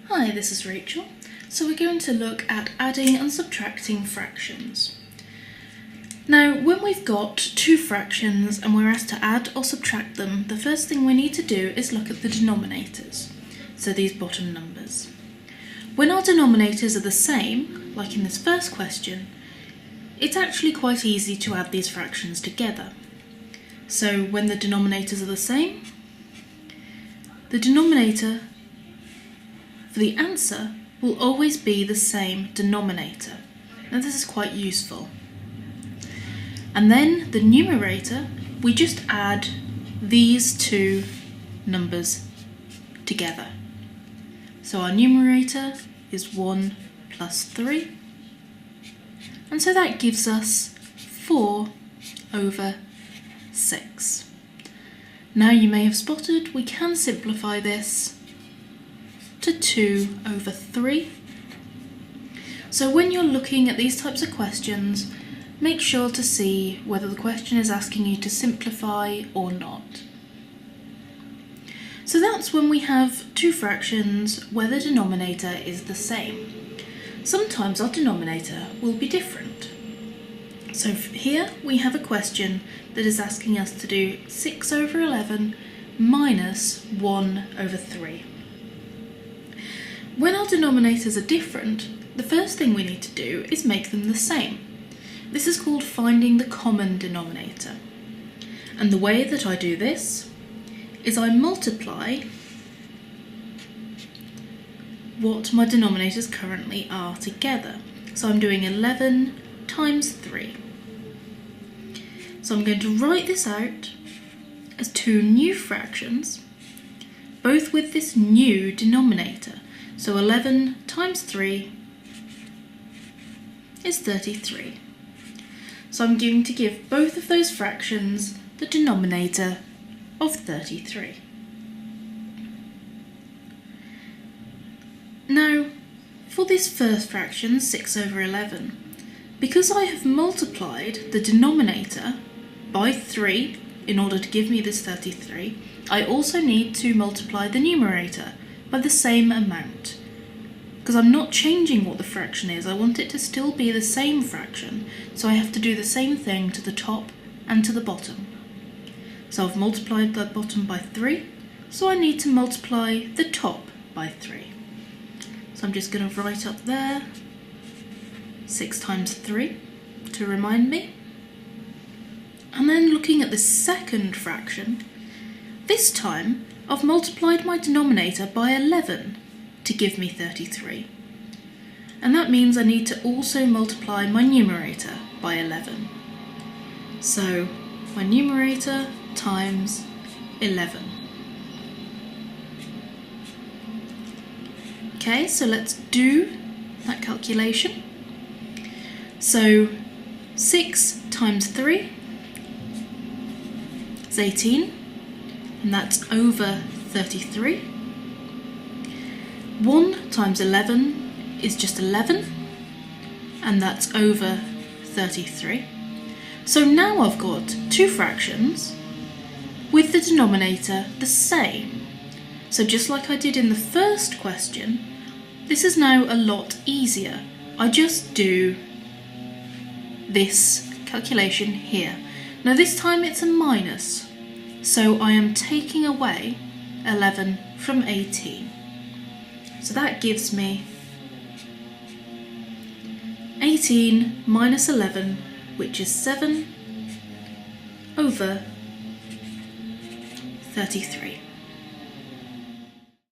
Hi, this is Rachel. So we're going to look at adding and subtracting fractions. Now, when we've got two fractions and we're asked to add or subtract them, the first thing we need to do is look at the denominators, so these bottom numbers. When our denominators are the same, like in this first question, it's actually quite easy to add these fractions together. So when the denominators are the same, the denominator for the answer will always be the same denominator. Now this is quite useful. And then the numerator, we just add these two numbers together. So our numerator is 1 plus 3. And so that gives us 4 over 6. Now you may have spotted we can simplify this to 2 over 3. So when you're looking at these types of questions, make sure to see whether the question is asking you to simplify or not. So that's when we have two fractions where the denominator is the same. Sometimes our denominator will be different. So here we have a question that is asking us to do 6 over 11 minus 1 over 3. When our denominators are different, the first thing we need to do is make them the same. This is called finding the common denominator. And the way that I do this is I multiply what my denominators currently are together. So I'm doing 11 times 3. So I'm going to write this out as two new fractions, both with this new denominator. So 11 times 3 is 33. So I'm going to give both of those fractions the denominator of 33. Now, for this first fraction, 6 over 11, because I have multiplied the denominator by 3 in order to give me this 33, I also need to multiply the numerator by the same amount. Because I'm not changing what the fraction is, I want it to still be the same fraction, so I have to do the same thing to the top and to the bottom. So I've multiplied the bottom by 3, so I need to multiply the top by 3. So I'm just going to write up there 6 times 3 to remind me. And then looking at the second fraction, this time I've multiplied my denominator by 11 to give me 33. And that means I need to also multiply my numerator by 11. So my numerator times 11. Okay, so let's do that calculation. So 6 times 3 is 18, and that's over 33. 1 times 11 is just 11, and that's over 33. So now I've got two fractions with the denominator the same. So just like I did in the first question, this is now a lot easier. I just do this calculation here. Now this time it's a minus, so I am taking away 11 from 18. So that gives me 18 minus 11, which is 7 over 33.